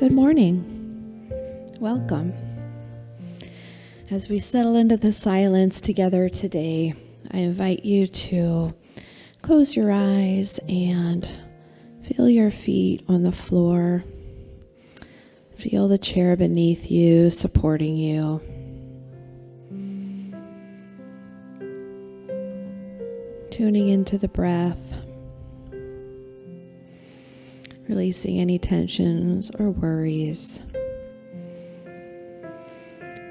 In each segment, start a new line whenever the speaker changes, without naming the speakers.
Good morning. Welcome. As we settle into the silence together today, I invite you to close your eyes and feel your feet on the floor. Feel the chair beneath you supporting you. Tuning into the breath. Releasing any tensions or worries.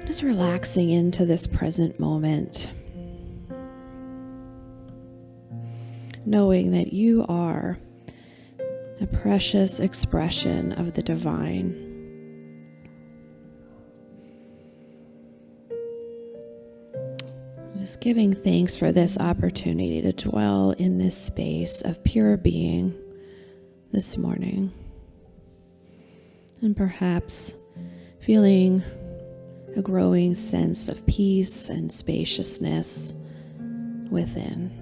Just relaxing into this present moment. Knowing that you are a precious expression of the divine. Just giving thanks for this opportunity to dwell in this space of pure being this morning, and perhaps feeling a growing sense of peace and spaciousness within.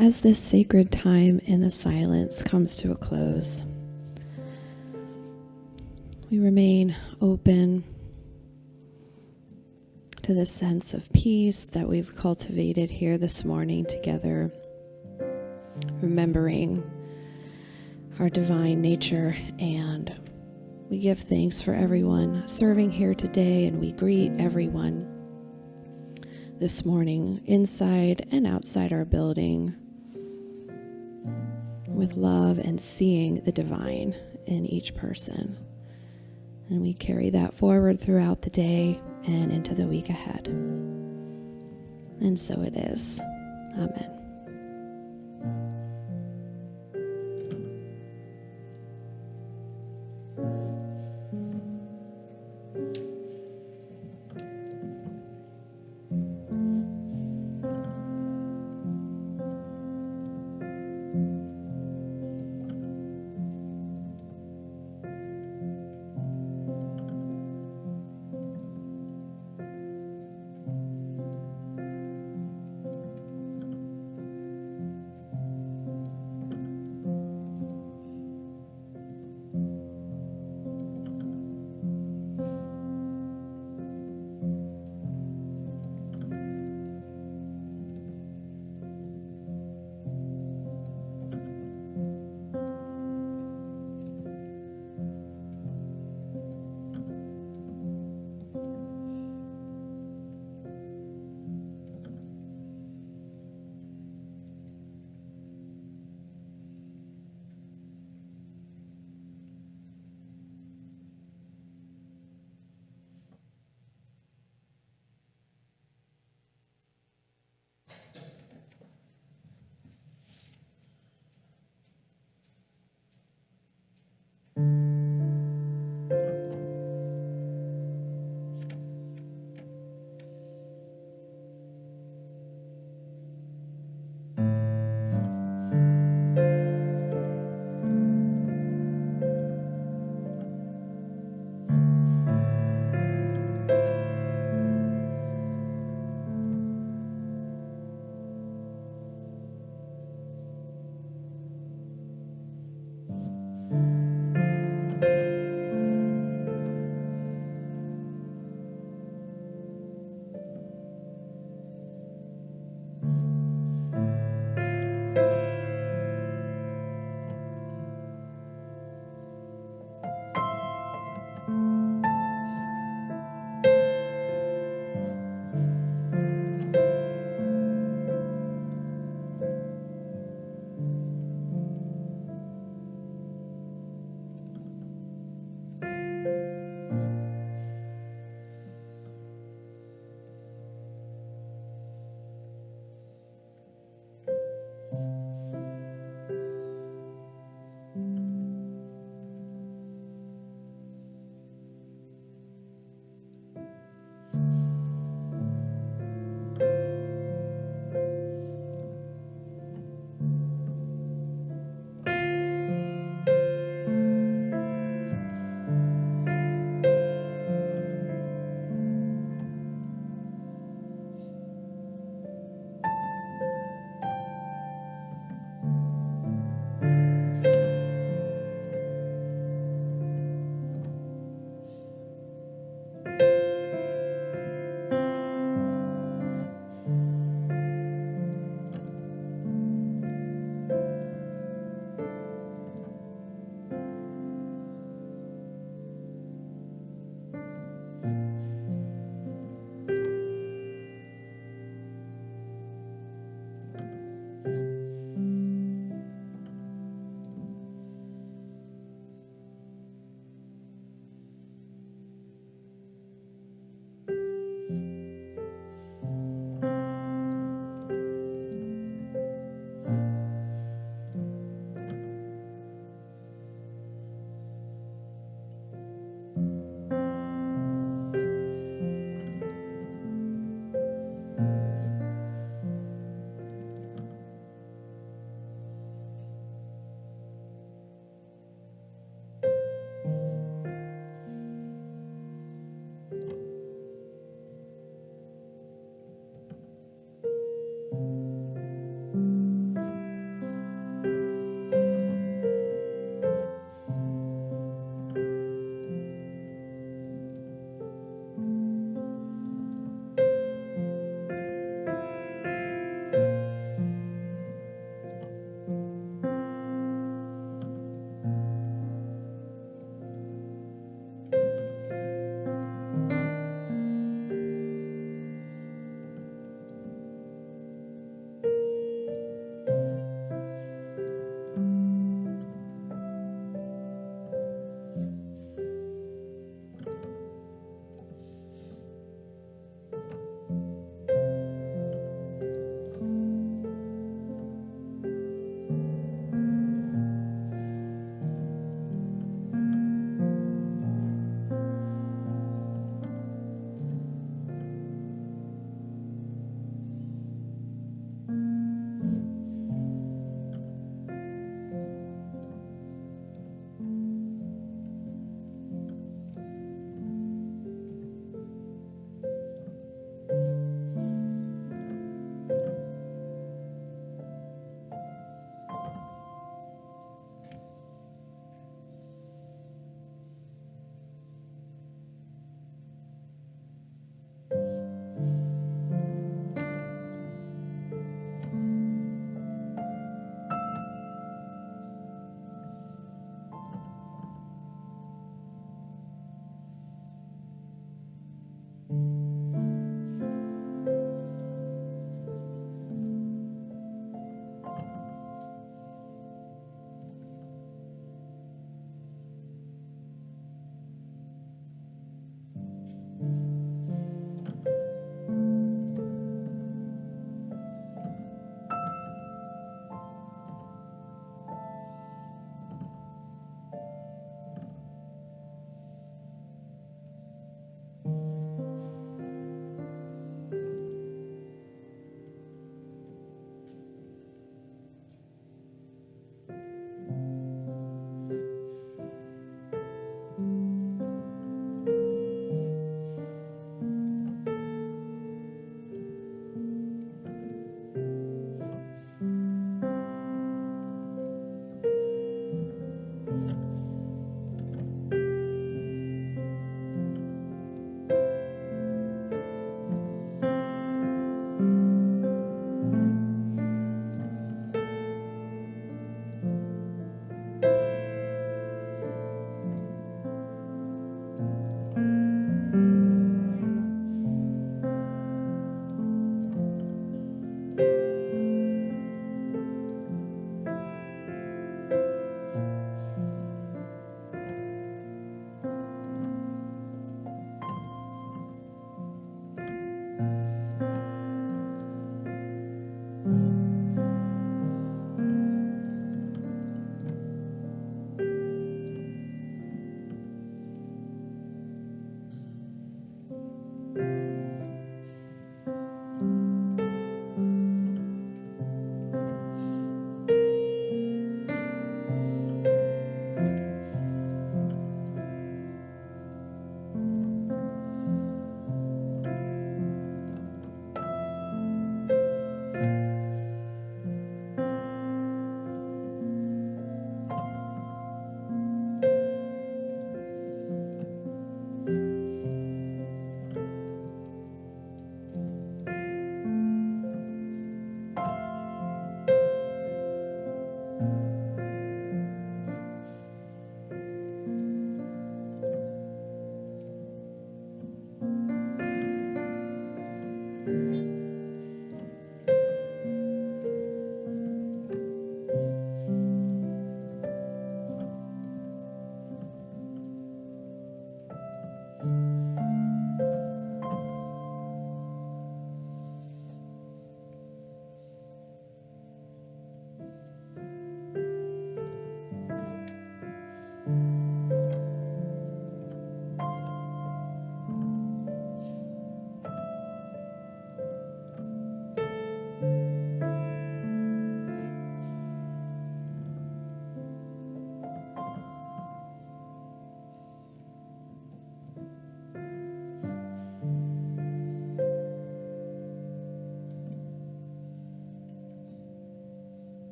as this sacred time in the silence comes to a close, we remain open to the sense of peace that we've cultivated here this morning together, remembering our divine nature, and we give thanks for everyone serving here today, and we greet everyone this morning inside and outside our building with love and seeing the divine in each person. And we carry that forward throughout the day and into the week ahead. And so it is. Amen.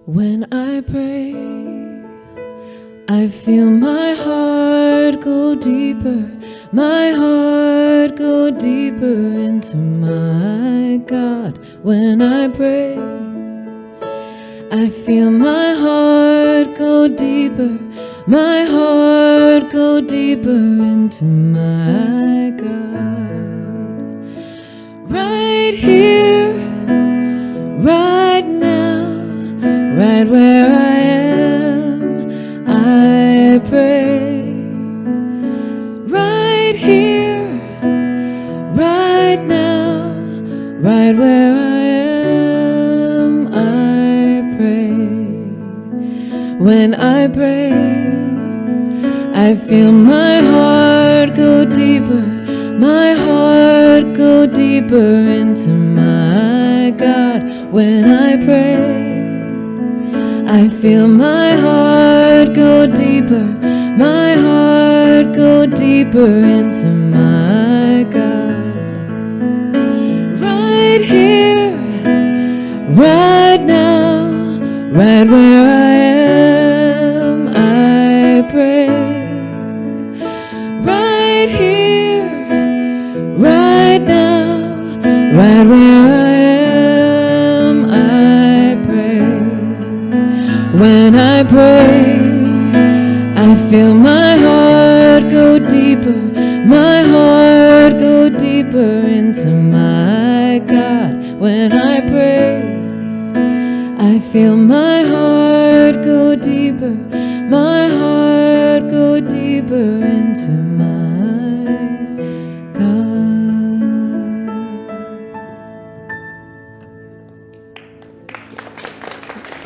When I pray, I feel my heart go deeper, my heart go deeper into my God. When I pray, I feel my heart go deeper, my heart go deeper into my God. Right here, right now, right where I am, I pray. Right here, right now, right where I am, I pray. When I pray, I feel my heart go deeper, my heart go deeper into my God. When I pray, I feel my heart go deeper, my heart go deeper into my God. Right here, right now, right where I am, I pray. Right here, right now, right where I am, I pray. When I pray, I feel my heart go deeper, my heart go deeper into my God. When I pray, I feel my heart go deeper, my heart go deeper into my God.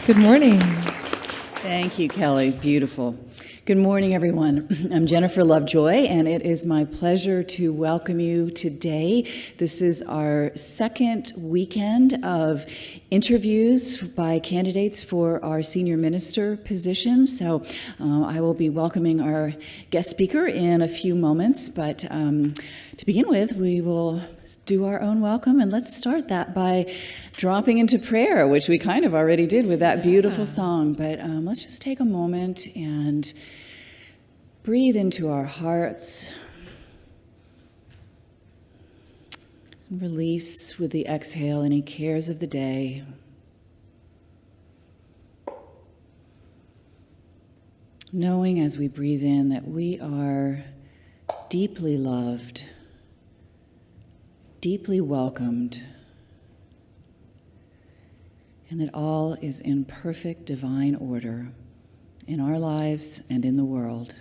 Good morning.
Thank you, Kelly. Beautiful. Good morning, everyone. I'm Jennifer Lovejoy, and it is my pleasure to welcome you today. This is our second weekend of interviews by candidates for our senior minister position. So I will be welcoming our guest speaker in a few moments, but to begin with, we will do our own welcome, and let's start that by dropping into prayer, which we kind of already did with that beautiful song. But let's just take a moment and breathe into our hearts and release with the exhale any cares of the day. Knowing as we breathe in that we are deeply loved, deeply welcomed, and that all is in perfect divine order in our lives and in the world.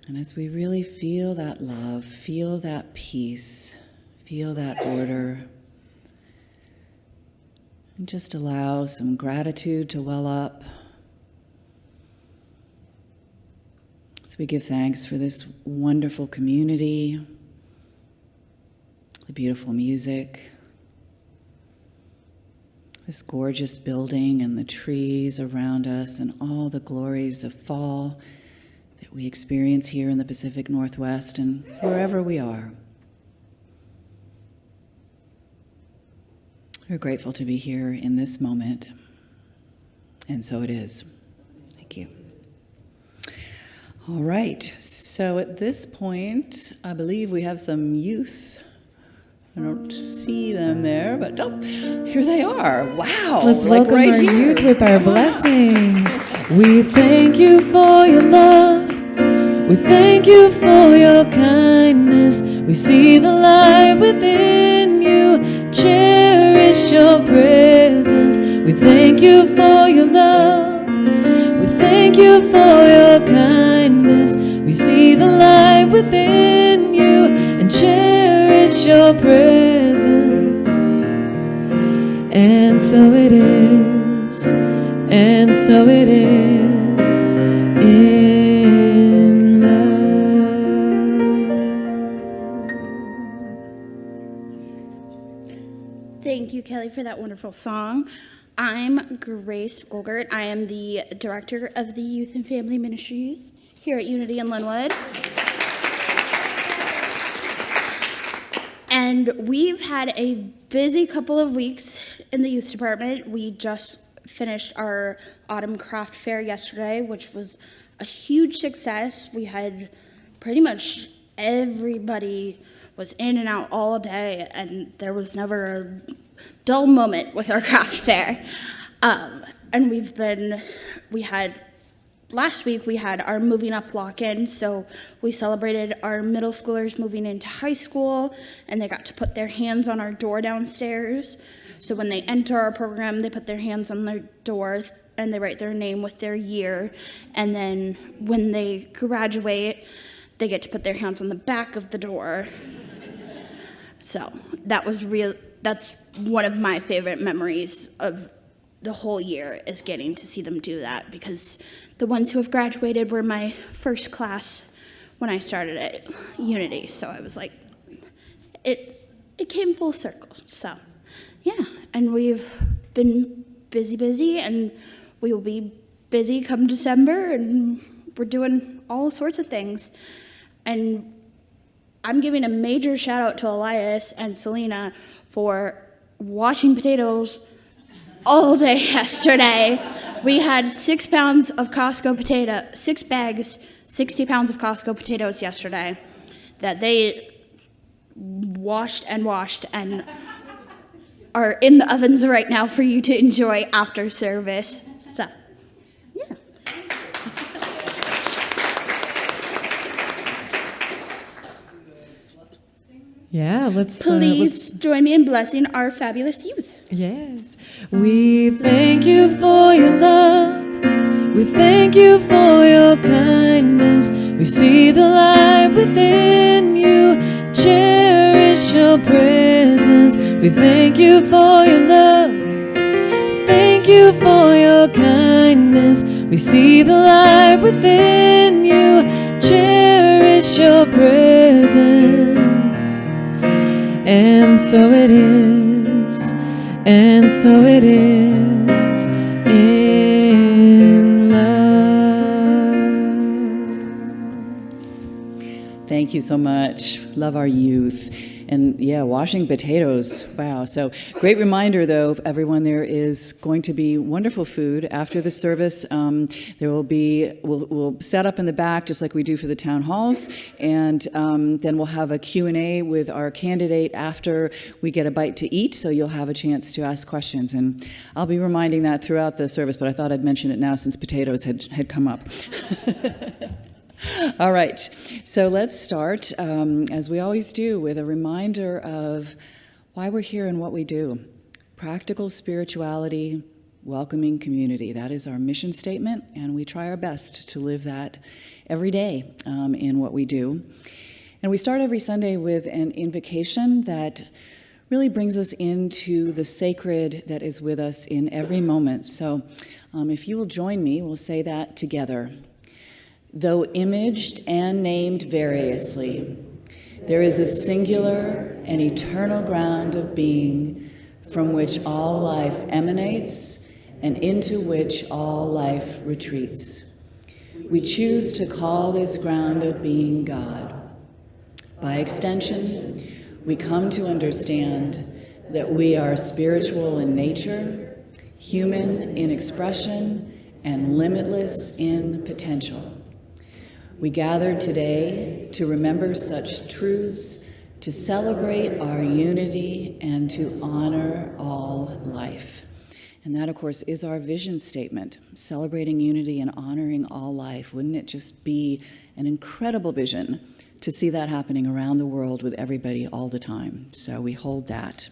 And as we really feel that love, feel that peace, feel that order, and just allow some gratitude to well up. We give thanks for this wonderful community, the beautiful music, this gorgeous building and the trees around us and all the glories of fall that we experience here in the Pacific Northwest and wherever we are. We're grateful to be here in this moment, and so it is. Thank you. All right, so at this point, I believe we have some youth. I don't see them there, but oh, here they are. Wow.
Let's
like
welcome
right
our
here.
youth with our blessing. We thank you for your love. We thank you for your kindness. We see the light within you. Cherish your presence. We thank you for your love. We thank you for your kindness. We see the light within you and cherish your presence. And so it is, and so it is in love.
Thank you, Kelly, for that wonderful song. I'm Grace Golgert. I am the Director of the Youth and Family Ministries here at Unity in Lynnwood. And we've had a busy couple of weeks in the youth department. We just finished our autumn craft fair yesterday, which was a huge success. We had pretty much everybody was in and out all day, and there was never a dull moment with our craft fair. And last week we had our moving up lock-in, so we celebrated our middle schoolers moving into high school, and they got to put their hands on our door downstairs. So when they enter our program, they put their hands on their door and they write their name with their year. And then when they graduate, they get to put their hands on the back of the door. So that's one of my favorite memories of the whole year, is getting to see them do that, because the ones who have graduated were my first class when I started at Unity. So I was like, it came full circle. So yeah, and we've been busy, and we will be busy come December, and we're doing all sorts of things. And I'm giving a major shout out to Elias and Selena for washing potatoes all day yesterday. We had 6 bags, 60 pounds of Costco potatoes yesterday that they washed and are in the ovens right now for you to enjoy after service. So, yeah.
Yeah,
Please join me in blessing our fabulous youth.
Yes. We thank you for your love. We thank you for your kindness. We see the light within you. Cherish your presence. We thank you for your love. Thank you for your kindness. We see the light within you. Cherish your presence. And so it is, and so it is in love.
Thank you so much. Love our youth. And yeah, washing potatoes. Wow. So great reminder, though, everyone, there is going to be wonderful food after the service. There will be, we'll set up in the back just like we do for the town halls. And then we'll have a Q&A with our candidate after we get a bite to eat. So you'll have a chance to ask questions. And I'll be reminding that throughout the service, but I thought I'd mention it now since potatoes had come up. All right, so let's start, as we always do, with a reminder of why we're here and what we do. Practical spirituality, welcoming community. That is our mission statement, and we try our best to live that every day in what we do. And we start every Sunday with an invocation that really brings us into the sacred that is with us in every moment. So if you will join me, we'll say that together. Though imaged and named variously, there is a singular and eternal ground of being from which all life emanates and into which all life retreats. We choose to call this ground of being God. By extension, we come to understand that we are spiritual in nature, human in expression, and limitless in potential. We gather today to remember such truths, to celebrate our unity, and to honor all life. And that, of course, is our vision statement, celebrating unity and honoring all life. Wouldn't it just be an incredible vision to see that happening around the world with everybody all the time? So we hold that.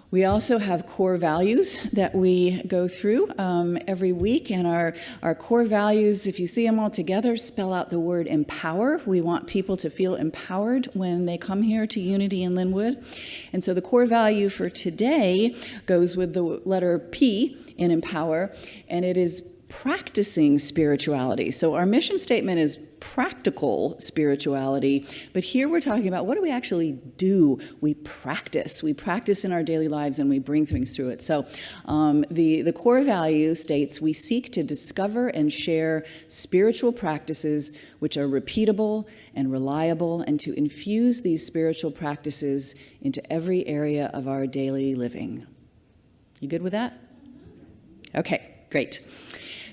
We also have core values that we go through every week, and our core values, if you see them all together, spell out the word empower. We want people to feel empowered when they come here to Unity in Lynnwood. And so the core value for today goes with the letter P in empower, and it is practicing spirituality. So our mission statement is practical spirituality, but here we're talking about what do we actually do? We practice. We practice in our daily lives and we bring things through it. So the core value states we seek to discover and share spiritual practices which are repeatable and reliable, and to infuse these spiritual practices into every area of our daily living. You good with that? Okay, great.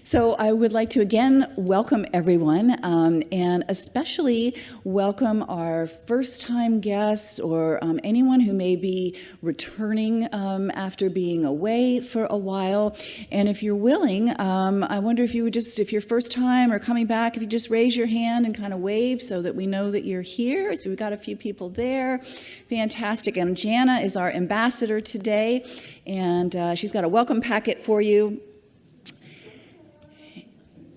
So I would like to again welcome everyone, and especially welcome our first-time guests or anyone who may be returning after being away for a while. And if you're willing, I wonder if you would just, if you're first time or coming back, if you just raise your hand and kind of wave so that we know that you're here. So we've got a few people there. Fantastic. And Jana is our ambassador today, and she's got a welcome packet for you.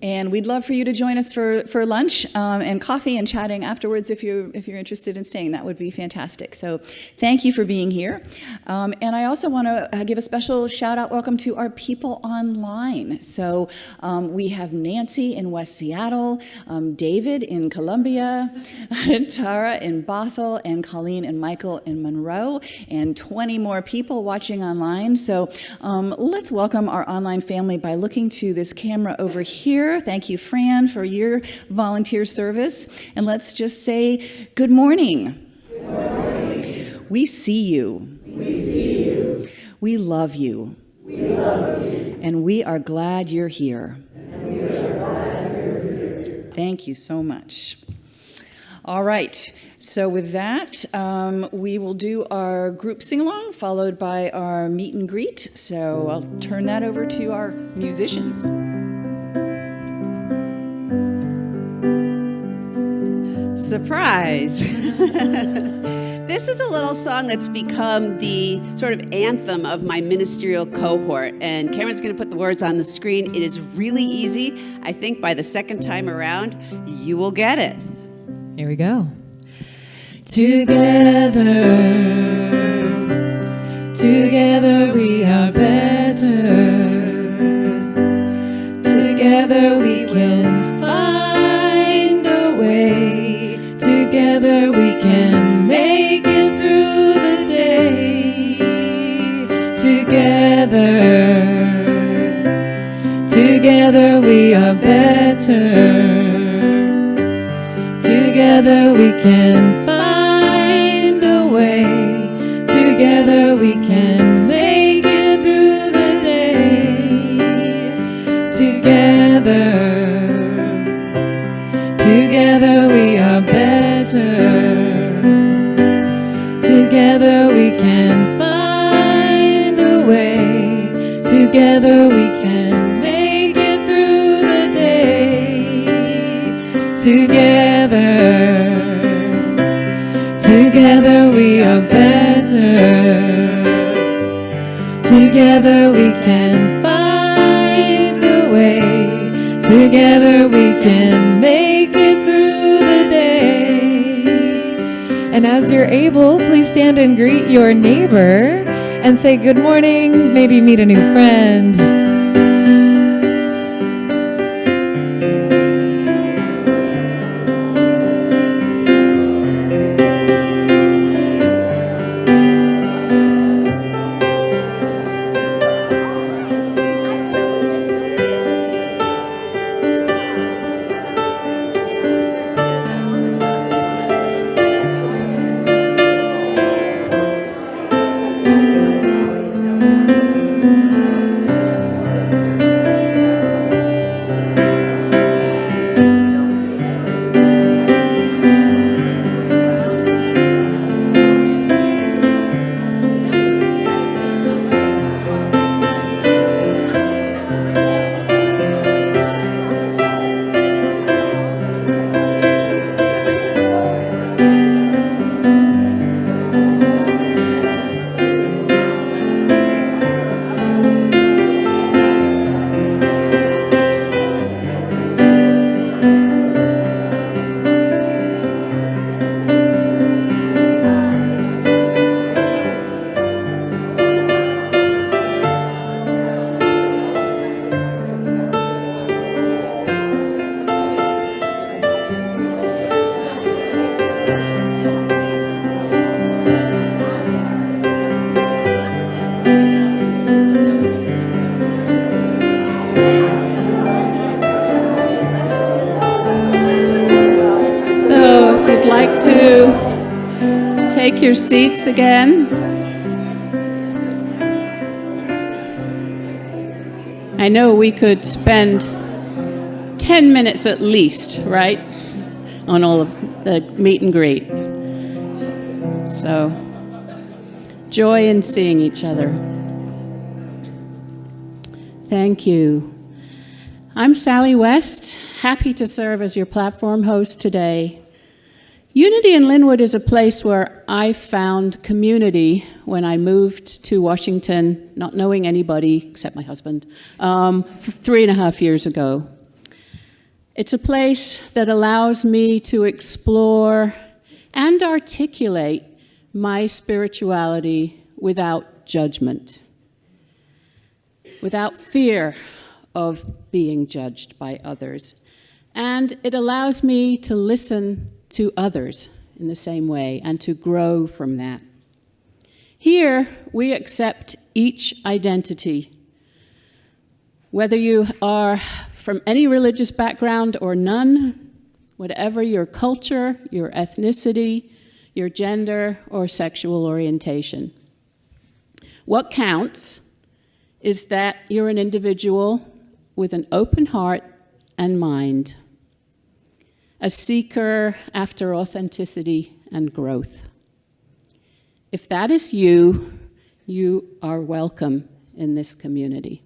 And we'd love for you to join us for lunch and coffee and chatting afterwards if you're interested in staying. That would be fantastic. So thank you for being here. And I also want to give a special shout out welcome to our people online. So we have Nancy in West Seattle, David in Columbia, Tara in Bothell, and Colleen and Michael in Monroe, and 20 more people watching online. So let's welcome our online family by looking to this camera over here. Thank you, Fran, for your volunteer service. And let's just say good morning.
Good morning.
We see you.
We see you.
We love you.
We love you.
And we are glad you're here.
And we are glad you're here.
Thank you so much. All right. So with that, we will do our group sing-along, followed by our meet and greet. So I'll turn that over to our musicians.
Surprise! This is a little song that's become the sort of anthem of my ministerial cohort, and Cameron's going to put the words on the screen. It is really easy. I think by the second time around, you will get it.
Here we go. Together we are better. Together we can find a way. Together we can make it through the day. Together we are better. Together we can find a way. Together we can make it through the day. Together we are better. Together we can find a way. Together we can make it through the day. Together we are better. Together we can find a way. Together we can make it through the day. And as you're able, please stand and greet your neighbor and say good morning, maybe meet a new friend.
take your seats again. I know we could spend 10 minutes at least, right, on all of the meet and greet. So, joy in seeing each other. Thank you. I'm Sally West, happy to serve as your platform host today. Unity in Lynnwood is a place where I found community when I moved to Washington, not knowing anybody except my husband, 3.5 years ago. It's a place that allows me to explore and articulate my spirituality without judgment, without fear of being judged by others. And it allows me to listen to others in the same way and to grow from that. Here, we accept each identity, whether you are from any religious background or none, whatever your culture, your ethnicity, your gender, or sexual orientation. What counts is that you're an individual with an open heart and mind, a seeker after authenticity and growth. If that is you, you are welcome in this community.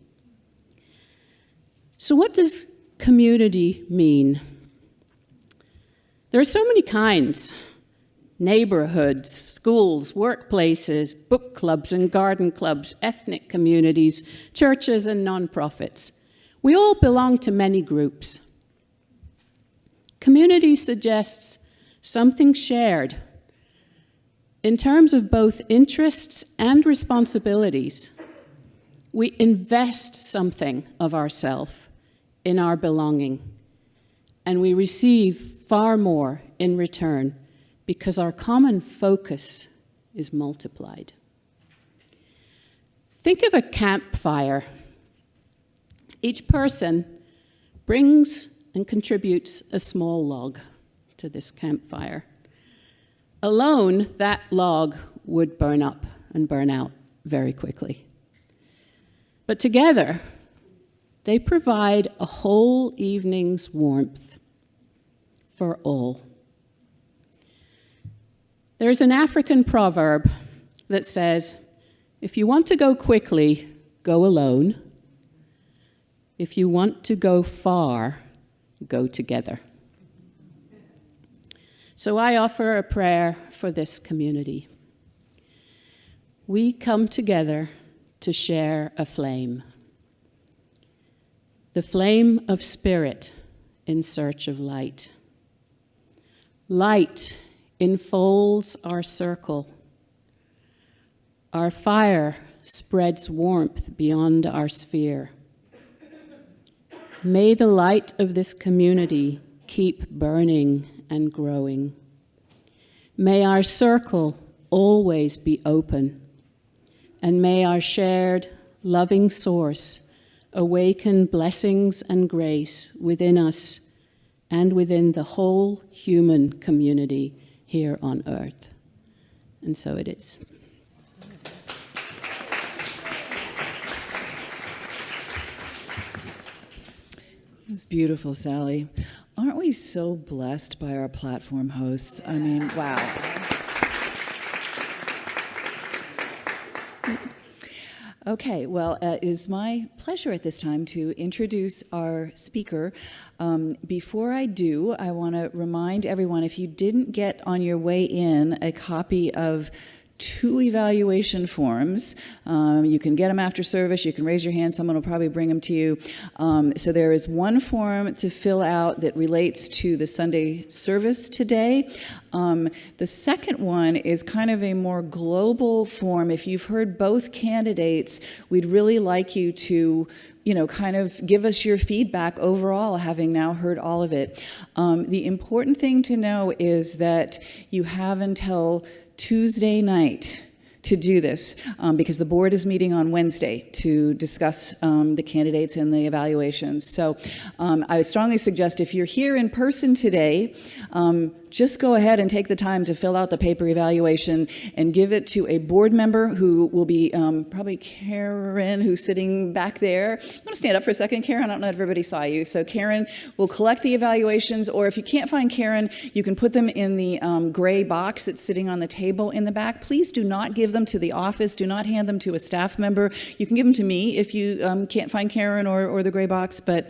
So what does community mean? There are so many kinds: neighborhoods, schools, workplaces, book clubs and garden clubs, ethnic communities, churches and nonprofits. We all belong to many groups. Community suggests something shared in terms of both interests and responsibilities. We invest something of ourselves in our belonging, and we receive far more in return because our common focus is multiplied. Think of a campfire. Each person brings and contributes a small log to this campfire. Alone, that log would burn up and burn out very quickly. But together, they provide a whole evening's warmth for all. There's an African proverb that says, if you want to go quickly, go alone. If you want to go far, go together. So I offer a prayer for this community. We come together to share a flame, the flame of spirit in search of light. Light enfolds our circle. Our fire spreads warmth beyond our sphere. May the light of this community keep burning and growing. May our circle always be open, and may our shared loving source awaken blessings and grace within us and within the whole human community here on earth. And so it is.
It's beautiful, Sally. Aren't we so blessed by our platform hosts? I mean, wow. Okay, well, it is my pleasure at this time to introduce our speaker. Before I do, I want to remind everyone, if you didn't get on your way in a copy of 2 evaluation forms. You can get them after service. You can raise your hand. Someone will probably bring them to you. So there is one form to fill out that relates to the Sunday service today. The second one is kind of a more global form. If you've heard both candidates, we'd really like you to, kind of give us your feedback overall, having now heard all of it. The important thing to know is that you have until Tuesday night to do this, because the board is meeting on Wednesday to discuss the candidates and the evaluations. So I would strongly suggest, if you're here in person today, just go ahead and take the time to fill out the paper evaluation and give it to a board member who will be probably Karen, who's sitting back there. You want to stand up for a second, Karen? I don't know if everybody saw you. So Karen will collect the evaluations, or if you can't find Karen, you can put them in the gray box that's sitting on the table in the back. Please do not give them to the office. Do not hand them to a staff member. You can give them to me if you can't find Karen or the gray box, but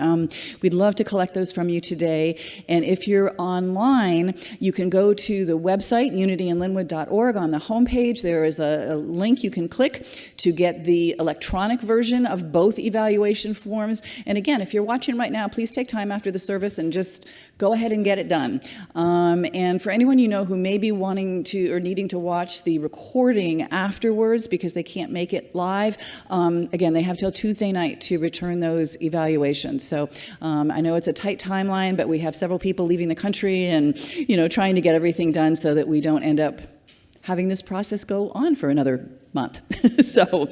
we'd love to collect those from you today. And if you're online, you can go to the website, unityinlynnwood.org. On the homepage, there is a link you can click to get the electronic version of both evaluation forms. And again, if you're watching right now, please take time after the service and just go ahead and get it done. And for anyone you know who may be wanting to or needing to watch the recording afterwards because they can't make it live, again, they have till Tuesday night to return those evaluations. So I know it's a tight timeline, but we have several people leaving the country and, trying to get everything done so that we don't end up having this process go on for another month. So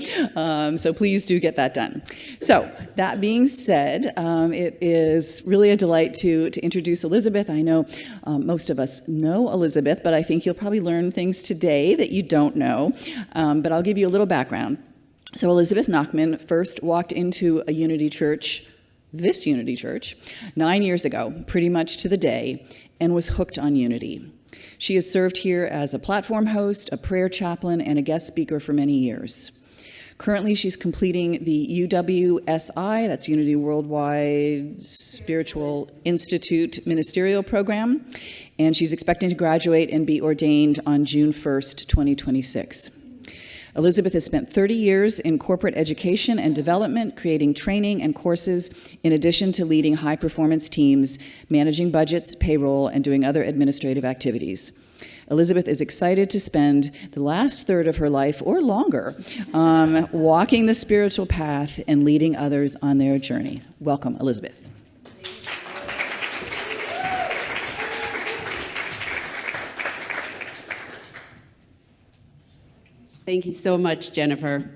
please do get that done. So that being said, it is really a delight to introduce Elizabeth. I know most of us know Elizabeth, but I think you'll probably learn things today that you don't know. But I'll give you a little background. So Elizabeth Nachman first walked into a Unity Church, this Unity Church, 9 years ago, pretty much to the day, and was hooked on Unity. She has served here as a platform host, a prayer chaplain, and a guest speaker for many years. Currently, she's completing the UWSI, that's Unity Worldwide Spiritual Institute Ministerial Program, and she's expecting to graduate and be ordained on June 1st, 2026. Elizabeth has spent 30 years in corporate education and development, creating training and courses, in addition to leading high-performance teams, managing budgets, payroll, and doing other administrative activities. Elizabeth is excited to spend the last third of her life, or longer, walking the spiritual path and leading others on their journey. Welcome, Elizabeth.
Thank you so much, Jennifer.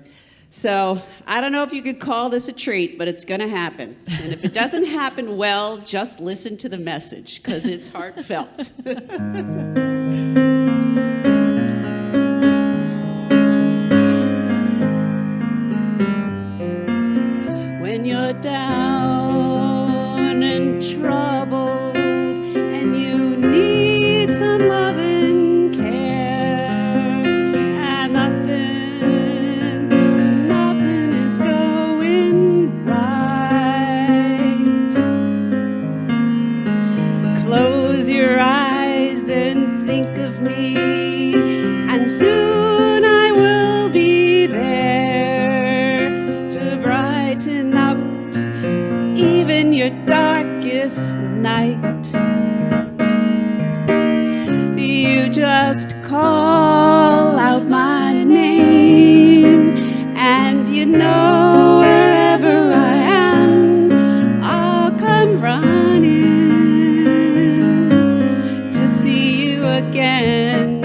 So I don't know if you could call this a treat, but it's going to happen. And if it doesn't happen well, just listen to the message, because it's heartfelt. When you're down and troubled and you need some loving care, and nothing is going right, close your eyes and think of me, and soon I will be there to brighten up even your darkest night. You just call out my name, and you know wherever I am, I'll come running to see you again.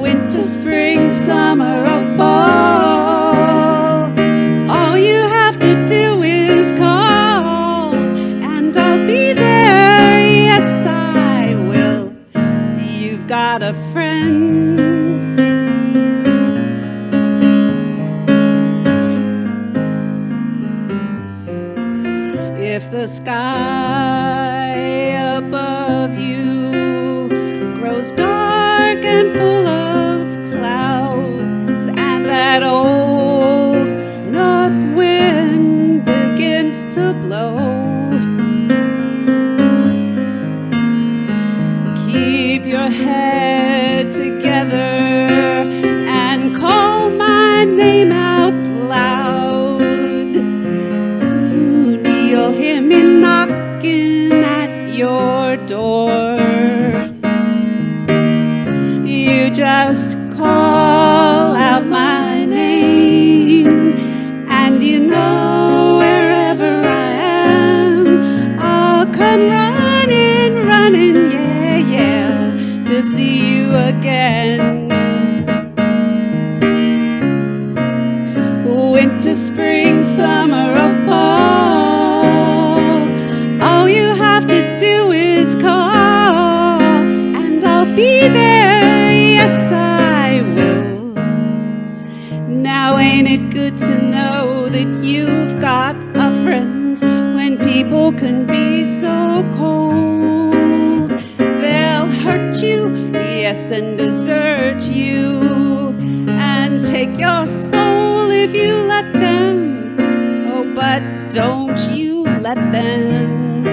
Winter, spring, summer, or fall, all you have to do is call, and I'll be there. Yes, I will. You've got a friend. If the sky above you grows dark and full of clouds, and that old north wind begins to blow, keep your head together and call my name out loud. Soon you'll hear me knocking at your door. You just call out my name, and you know wherever I am, I'll come running, yeah, to see you again. People can be so cold. They'll hurt you, yes, and desert you, and take your soul if you let them. Oh, but don't you let them.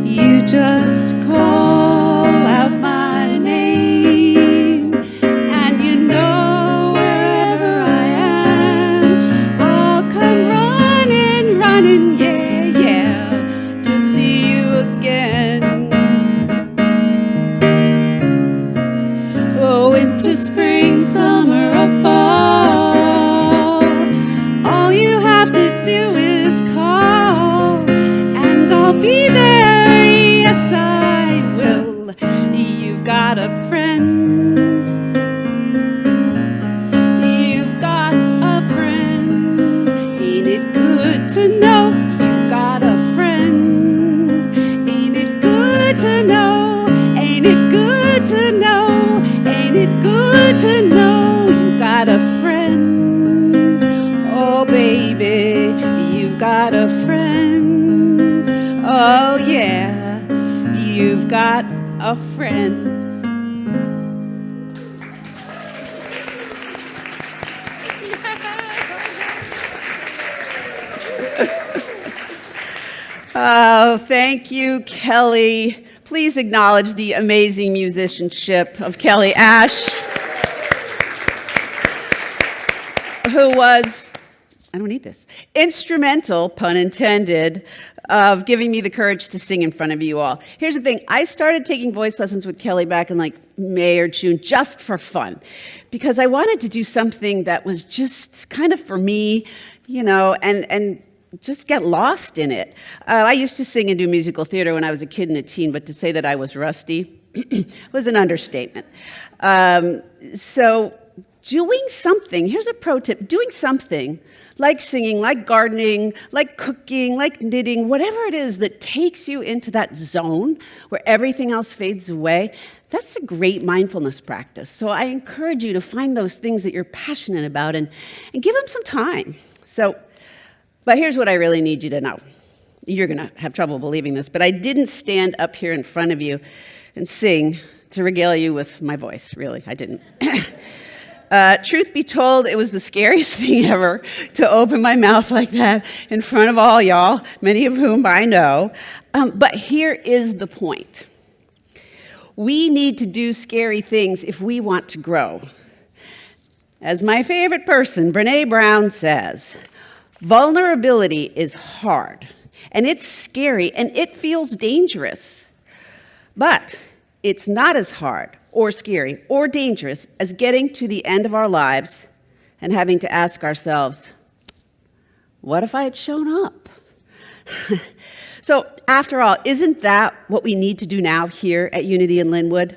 You just call out my name, and you know wherever I am, I'll come running, running, yeah, yeah, to see you again. Oh, winter, spring, summer, or fall, all you have to do is call, and I'll be there. Yes, I will. You've got a friend. You've got a friend. Ain't it good to know you've got a friend? Ain't it good to know? Ain't it good to know? Ain't it good to know you've got a friend? Oh, baby, you've got a friend. Oh, yeah. You've got a friend. Oh, thank you, Kelly. Please acknowledge the amazing musicianship of Kelly Ash, who was, I don't need this, instrumental, pun intended, of giving me the courage to sing in front of you all. Here's the thing. I started taking voice lessons with Kelly back in like May or June just for fun, because I wanted to do something that was just kind of for me, you know, and just get lost in it. I used to sing and do musical theater when I was a kid and a teen, but to say that I was rusty was an understatement. So doing something, here's a pro tip, doing something like singing, like gardening, like cooking, like knitting, whatever it is that takes you into that zone where everything else fades away, that's a great mindfulness practice. So I encourage you to find those things that you're passionate about and give them some time. But here's what I really need you to know. You're going to have trouble believing this, but I didn't stand up here in front of you and sing to regale you with my voice, really. I didn't. Truth be told, it was the scariest thing ever to open my mouth like that in front of all y'all, many of whom I know. But here is the point. We need to do scary things if we want to grow. As my favorite person, Brené Brown, says, vulnerability is hard, and it's scary, and it feels dangerous. But it's not as hard or scary or dangerous as getting to the end of our lives and having to ask ourselves, what if I had shown up? So after all, isn't that what we need to do now here at Unity in Lynnwood?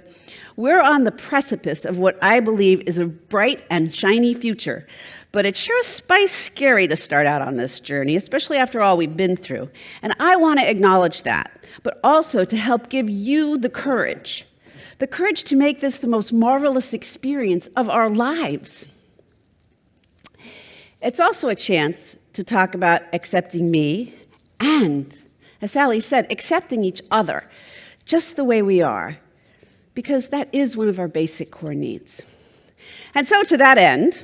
We're on the precipice of what I believe is a bright and shiny future, but it's sure spice scary to start out on this journey, especially after all we've been through. And I want to acknowledge that, but also to help give you the courage to make this the most marvelous experience of our lives. It's also a chance to talk about accepting me and, as Sally said, accepting each other just the way we are, because that is one of our basic core needs. And so to that end,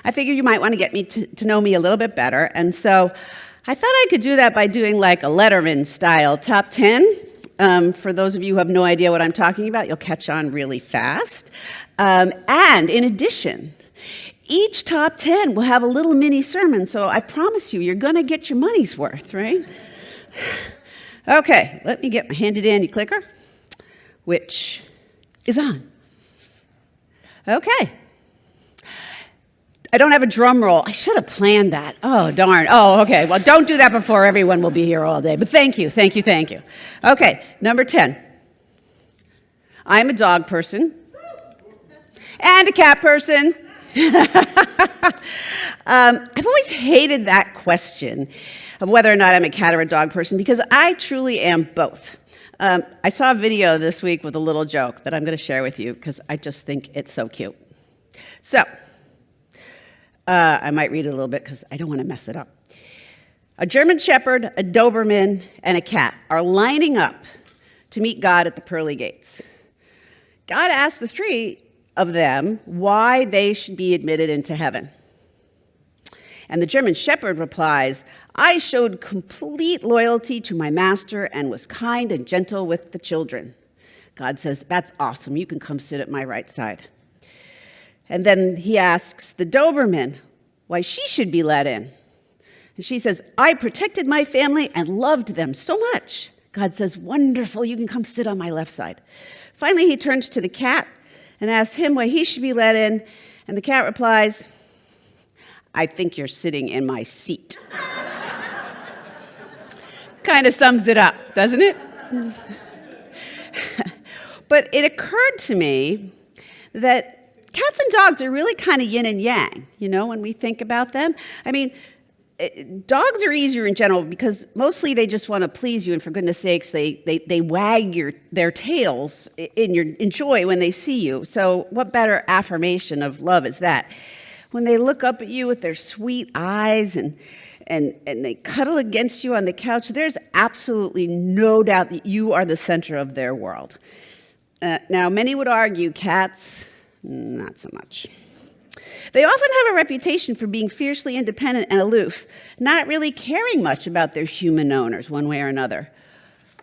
I figured you might want to get me to know me a little bit better, and so I thought I could do that by doing like a Letterman-style top 10. For those of you who have no idea what I'm talking about, you'll catch on really fast. And in addition, each top 10 will have a little mini sermon, so I promise you're going to get your money's worth, right? Okay, let me get my handy-dandy clicker, which is on. Okay. I don't have a drum roll. I should have planned that. Oh, darn. Oh, okay. Well, don't do that before everyone will be here all day. But thank you, thank you, thank you. Okay, number 10. I'm a dog person and a cat person. I've always hated that question of whether or not I'm a cat or a dog person because I truly am both. I saw a video this week with a little joke that I'm going to share with you because I just think it's so cute. So, I might read it a little bit because I don't want to mess it up. A German Shepherd, a Doberman, and a cat are lining up to meet God at the pearly gates. God asked the three of them why they should be admitted into heaven. And the German Shepherd replies, "I showed complete loyalty to my master and was kind and gentle with the children." God says, "That's awesome. You can come sit at my right side." And then he asks the Doberman why she should be let in. And she says, "I protected my family and loved them so much." God says, "Wonderful. You can come sit on my left side." Finally, he turns to the cat and asks him why he should be let in. And the cat replies, "I think you're sitting in my seat." Kind of sums it up, doesn't it? But it occurred to me that cats and dogs are really kind of yin and yang, when we think about them. I mean, dogs are easier in general because mostly they just want to please you, and for goodness sakes, they wag their tails in joy when they see you. So what better affirmation of love is that? When they look up at you with their sweet eyes and they cuddle against you on the couch, there's absolutely no doubt that you are the center of their world. Now, many would argue cats, not so much. They often have a reputation for being fiercely independent and aloof, not really caring much about their human owners one way or another.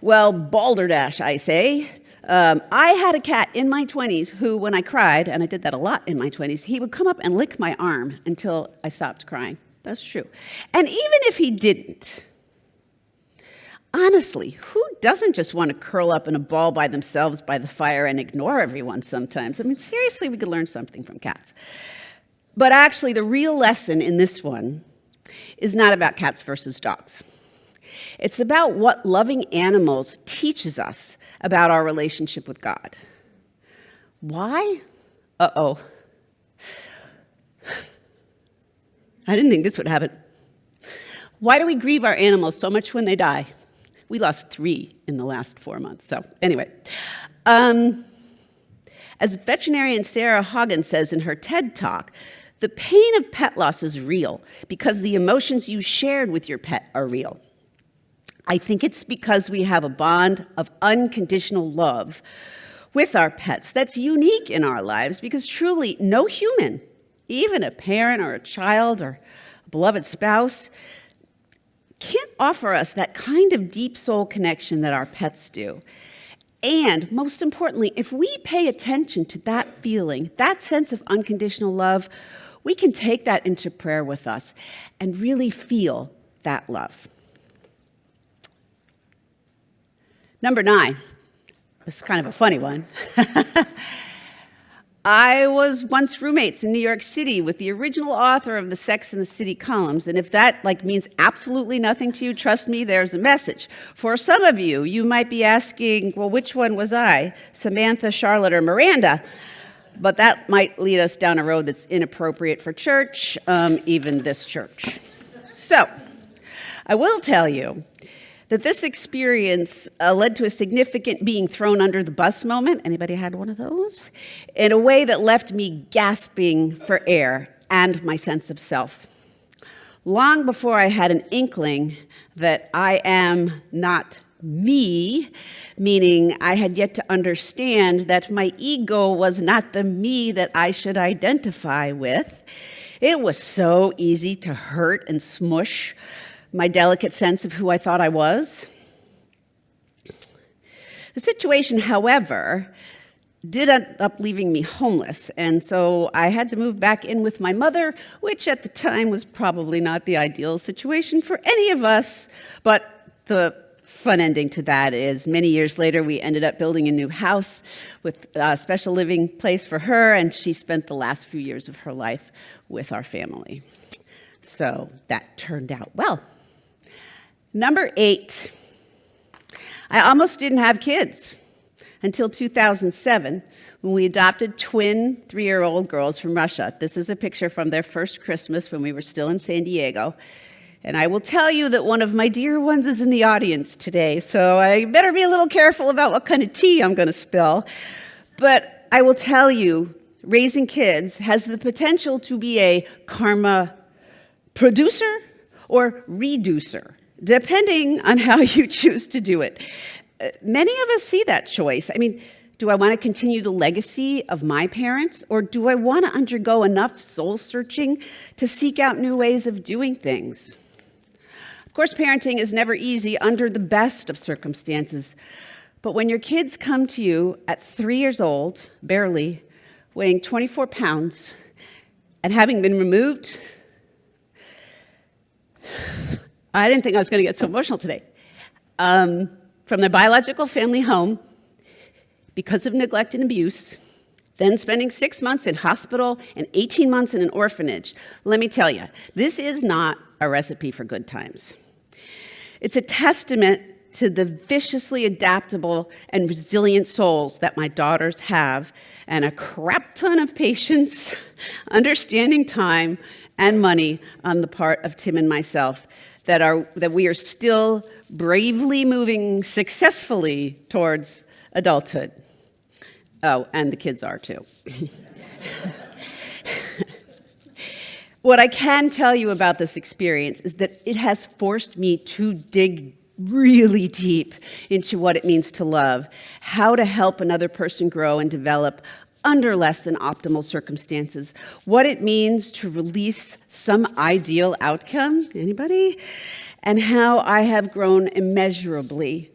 Well, balderdash, I say. I had a cat in my 20s who, when I cried, and I did that a lot in my 20s, he would come up and lick my arm until I stopped crying. That's true. And even if he didn't, honestly, who doesn't just want to curl up in a ball by themselves by the fire and ignore everyone sometimes? I mean, seriously, we could learn something from cats. But actually, the real lesson in this one is not about cats versus dogs. It's about what loving animals teaches us about our relationship with God. Why? Uh-oh. I didn't think this would happen. Why do we grieve our animals so much when they die? We lost 3 in the last 4 months. So anyway, as veterinarian Sarah Hagen says in her TED Talk, the pain of pet loss is real because the emotions you shared with your pet are real. I think it's because we have a bond of unconditional love with our pets that's unique in our lives, because truly no human, even a parent or a child or a beloved spouse, can't offer us that kind of deep soul connection that our pets do. And most importantly, if we pay attention to that feeling, that sense of unconditional love, we can take that into prayer with us and really feel that love. Number 9, this is kind of a funny one. I was once roommates in New York City with the original author of the Sex and the City columns, and if that means absolutely nothing to you, trust me, there's a message. For some of you, you might be asking, well, which one was I, Samantha, Charlotte, or Miranda? But that might lead us down a road that's inappropriate for church, even this church. So, I will tell you that this experience led to a significant being thrown under the bus moment. Anybody had one of those? In a way that left me gasping for air and my sense of self. Long before I had an inkling that I am not me, meaning I had yet to understand that my ego was not the me that I should identify with, it was so easy to hurt and smush my delicate sense of who I thought I was. The situation, however, did end up leaving me homeless, and so I had to move back in with my mother, which at the time was probably not the ideal situation for any of us, but the fun ending to that is many years later we ended up building a new house with a special living place for her, and she spent the last few years of her life with our family. So that turned out well. Number 8, I almost didn't have kids until 2007 when we adopted twin 3-year-old girls from Russia. This is a picture from their first Christmas when we were still in San Diego. And I will tell you that one of my dear ones is in the audience today, so I better be a little careful about what kind of tea I'm going to spill. But I will tell you, raising kids has the potential to be a karma producer or reducer, depending on how you choose to do it. Many of us see that choice. I mean, do I want to continue the legacy of my parents, or do I want to undergo enough soul-searching to seek out new ways of doing things? Of course, parenting is never easy under the best of circumstances, but when your kids come to you at 3 years old, barely, weighing 24 pounds, and having been removed, I didn't think I was going to get so emotional today, from their biological family home, because of neglect and abuse, then spending 6 months in hospital and 18 months in an orphanage. Let me tell you, this is not a recipe for good times. It's a testament to the viciously adaptable and resilient souls that my daughters have, and a crap ton of patience, understanding time, and money on the part of Tim and myself, that we are still bravely moving successfully towards adulthood. Oh, and the kids are too. What I can tell you about this experience is that it has forced me to dig really deep into what it means to love, how to help another person grow and develop under less than optimal circumstances, what it means to release some ideal outcome, anybody? And how I have grown immeasurably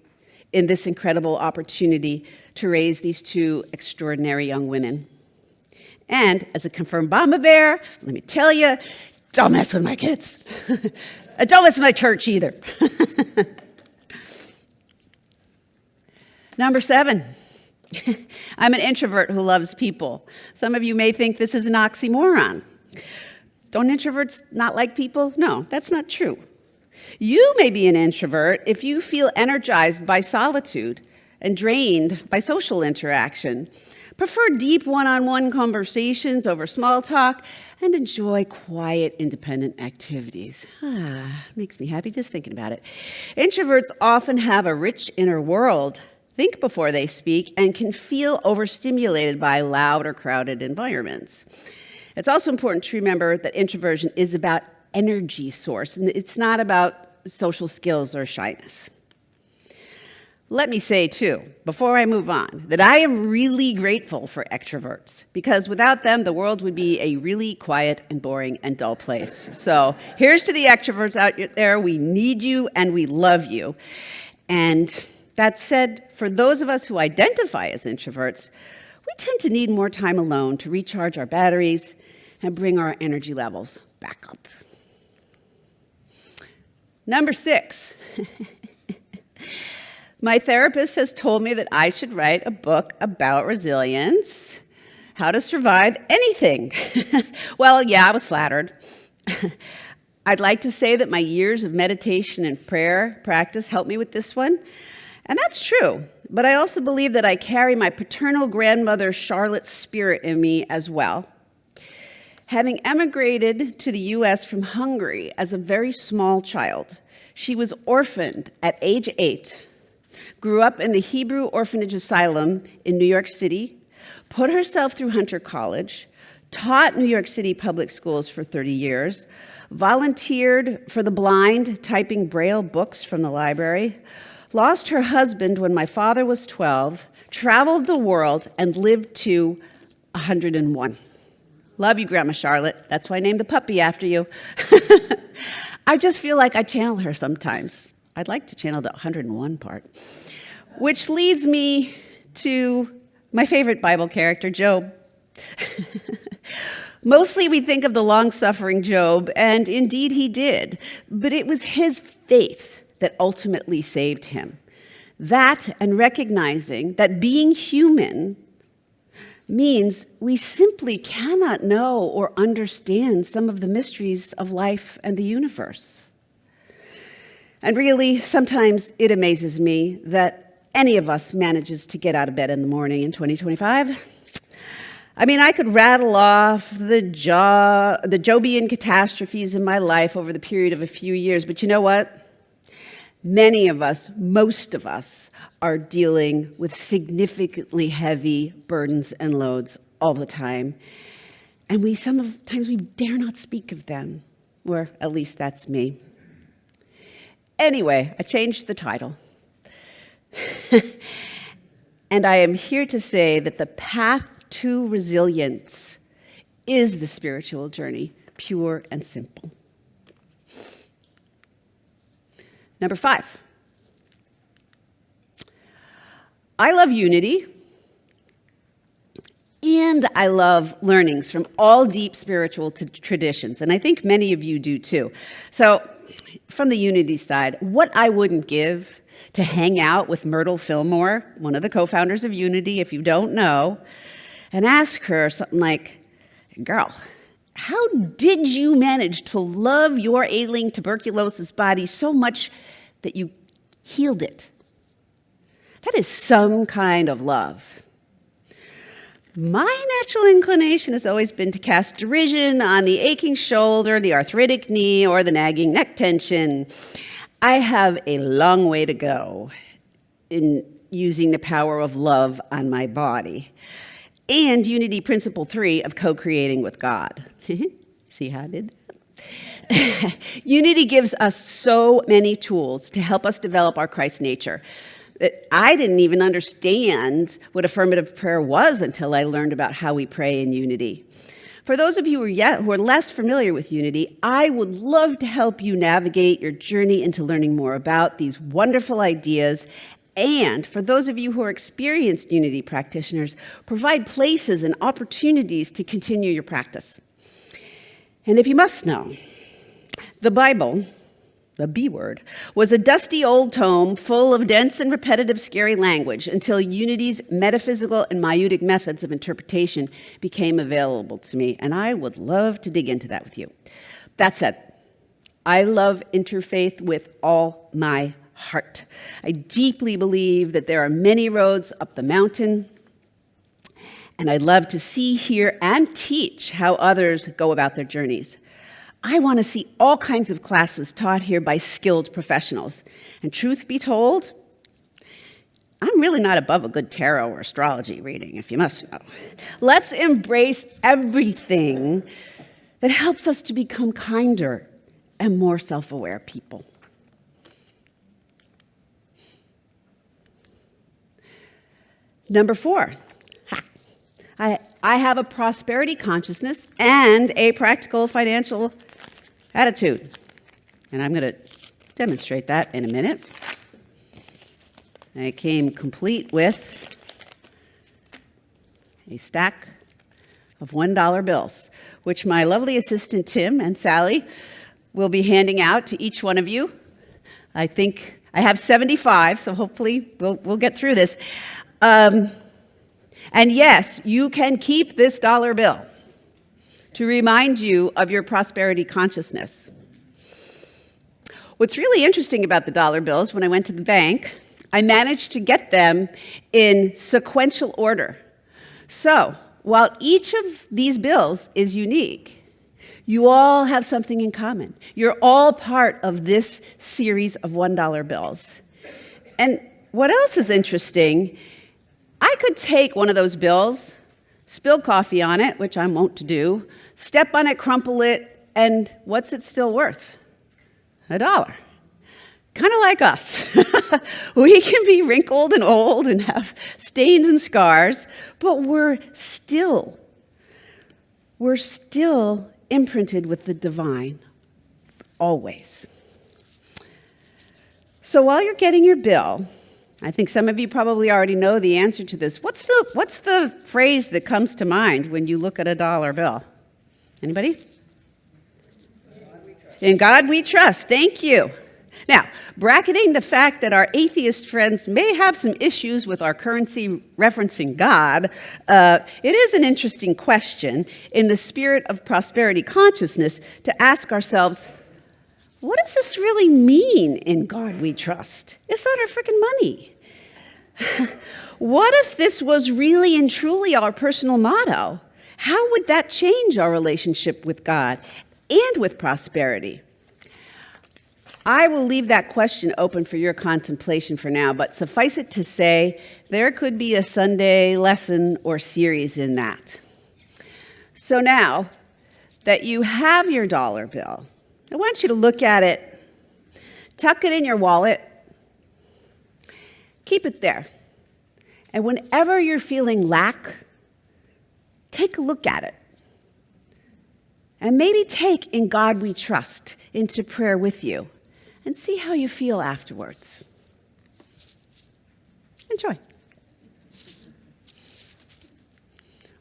in this incredible opportunity to raise these two extraordinary young women. And as a confirmed mama bear, let me tell you, don't mess with my kids. Don't mess with my church either. Number 7, I'm an introvert who loves people. Some of you may think this is an oxymoron. Don't introverts not like people? No, that's not true. You may be an introvert if you feel energized by solitude and drained by social interaction, prefer deep one-on-one conversations over small talk, and enjoy quiet, independent activities. Makes me happy just thinking about it. Introverts often have a rich inner world, think before they speak, and can feel overstimulated by loud or crowded environments. It's also important to remember that introversion is about energy source, and it's not about social skills or shyness. Let me say, too, before I move on, that I am really grateful for extroverts, because without them, the world would be a really quiet and boring and dull place. So here's to the extroverts out there. We need you and we love you. And that said, for those of us who identify as introverts, we tend to need more time alone to recharge our batteries and bring our energy levels back up. Number 6. My therapist has told me that I should write a book about resilience, how to survive anything. Well, yeah, I was flattered. I'd like to say that my years of meditation and prayer practice helped me with this one, and that's true. But I also believe that I carry my paternal grandmother Charlotte's spirit in me as well. Having emigrated to the U.S. from Hungary as a very small child, she was orphaned at age 8, grew up in the Hebrew Orphanage Asylum in New York City, put herself through Hunter College, taught New York City public schools for 30 years, volunteered for the blind, typing Braille books from the library, lost her husband when my father was 12, traveled the world, and lived to 101. Love you, Grandma Charlotte. That's why I named the puppy after you. I just feel like I channel her sometimes. I'd like to channel the 101 part. Which leads me to my favorite Bible character, Job. Mostly we think of the long-suffering Job, and indeed he did, but it was his faith that ultimately saved him. That, and recognizing that being human means we simply cannot know or understand some of the mysteries of life and the universe. And really, sometimes it amazes me that any of us manages to get out of bed in the morning in 2025. I mean, I could rattle off the Jobian catastrophes in my life over the period of a few years, but you know what? Many of us, most of us, are dealing with significantly heavy burdens and loads all the time. And sometimes we dare not speak of them, or at least that's me. Anyway, I changed the title. And I am here to say that the path to resilience is the spiritual journey, pure and simple. Number 5. I love unity, and I love learnings from all deep spiritual traditions, and I think many of you do too. So, from the unity side, what I wouldn't give to hang out with Myrtle Fillmore, one of the co-founders of Unity, if you don't know, and ask her something like, girl, how did you manage to love your ailing tuberculosis body so much that you healed it? That is some kind of love. My natural inclination has always been to cast derision on the aching shoulder, the arthritic knee, or the nagging neck tension. I have a long way to go in using the power of love on my body. And Unity Principle 3 of co-creating with God. See how I did that? Unity gives us so many tools to help us develop our Christ nature. I didn't even understand what affirmative prayer was until I learned about how we pray in Unity. For those of you who are less familiar with Unity, I would love to help you navigate your journey into learning more about these wonderful ideas. And for those of you who are experienced Unity practitioners, provide places and opportunities to continue your practice. And if you must know, the Bible, the B word, was a dusty old tome full of dense and repetitive scary language until Unity's metaphysical and maieutic methods of interpretation became available to me, and I would love to dig into that with you. That said, I love interfaith with all my heart. I deeply believe that there are many roads up the mountain, and I love to see, hear, and teach how others go about their journeys. I want to see all kinds of classes taught here by skilled professionals. And truth be told, I'm really not above a good tarot or astrology reading, if you must know. Let's embrace everything that helps us to become kinder and more self-aware people. Number 4. I have a prosperity consciousness and a practical financial attitude. And I'm going to demonstrate that in a minute. I came complete with a stack of $1 bills, which my lovely assistant Tim and Sally will be handing out to each one of you. I think I have 75, so hopefully we'll get through this. And yes, you can keep this dollar bill to remind you of your prosperity consciousness. What's really interesting about the dollar bills, when I went to the bank, I managed to get them in sequential order. So, while each of these bills is unique, you all have something in common. You're all part of this series of $1 bills. And what else is interesting, I could take one of those bills, spill coffee on it, which I'm wont to do, step on it, crumple it, and what's it still worth? $1. Kind of like us. We can be wrinkled and old and have stains and scars, but we're still imprinted with the divine, always. So while you're getting your bill, I think some of you probably already know the answer to this. What's the phrase that comes to mind when you look at a dollar bill? Anybody? In God we trust. Thank you. Now, bracketing the fact that our atheist friends may have some issues with our currency referencing God, it is an interesting question in the spirit of prosperity consciousness to ask ourselves, what does this really mean, in God we trust? It's not our freaking money. What if this was really and truly our personal motto? How would that change our relationship with God and with prosperity? I will leave that question open for your contemplation for now, but suffice it to say, there could be a Sunday lesson or series in that. So now that you have your dollar bill, I want you to look at it tuck it in your wallet, keep it there. And whenever you're feeling lack, take a look at it. And maybe take In God We Trust into prayer with you and see how you feel afterwards. Enjoy.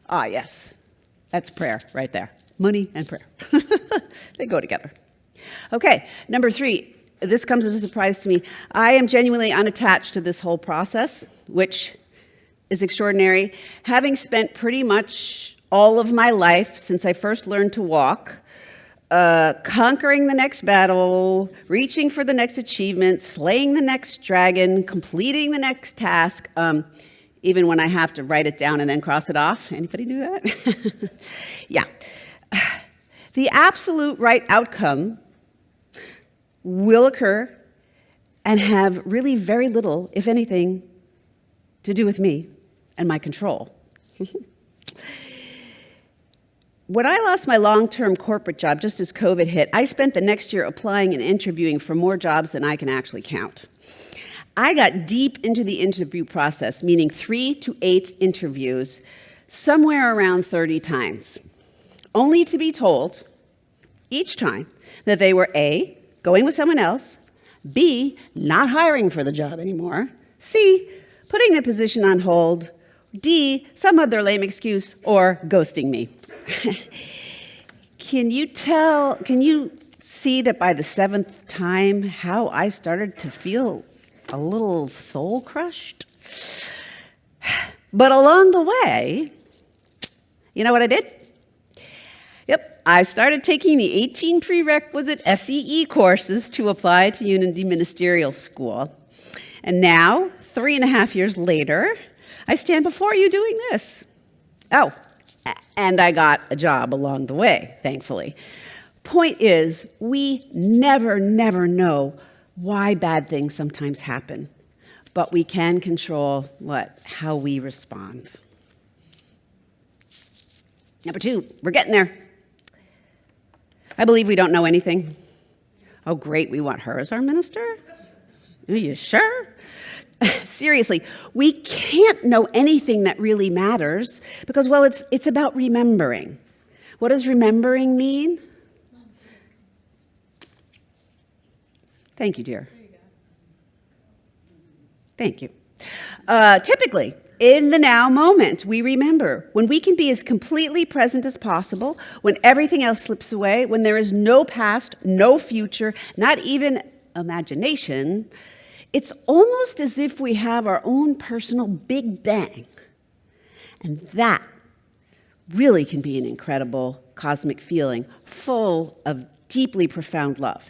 Ah, yes, that's prayer right there. Money and prayer. They go together. Okay, number 3, this comes as a surprise to me. I am genuinely unattached to this whole process, which is extraordinary. Having spent pretty much all of my life since I first learned to walk, conquering the next battle, reaching for the next achievement, slaying the next dragon, completing the next task, even when I have to write it down and then cross it off. Anybody do that? Yeah. The absolute right outcome will occur and have really very little, if anything, to do with me and my control. When I lost my long-term corporate job just as COVID hit, I spent the next year applying and interviewing for more jobs than I can actually count. I got deep into the interview process, meaning 3 to 8 interviews, somewhere around 30 times, only to be told each time that they were A, going with someone else, B, not hiring for the job anymore, C, putting the position on hold, D, some other lame excuse, or ghosting me. Can you see that by the 7th time how I started to feel a little soul crushed? But along the way, you know what I did? Yep, I started taking the 18 prerequisite SEE courses to apply to Unity Ministerial School. And now, 3.5 years later, I stand before you doing this. Oh, and I got a job along the way, thankfully. Point is, we never know why bad things sometimes happen, but we can control how we respond. Number 2, we're getting there. I believe we don't know anything. Oh, great, we want her as our minister? Are you sure? Seriously, we can't know anything that really matters because, well, it's about remembering. What does remembering mean? Thank you, dear. Thank you. Typically, in the now moment, we remember when we can be as completely present as possible, when everything else slips away, when there is no past, no future, not even imagination. It's almost as if we have our own personal Big Bang. And that really can be an incredible cosmic feeling, full of deeply profound love.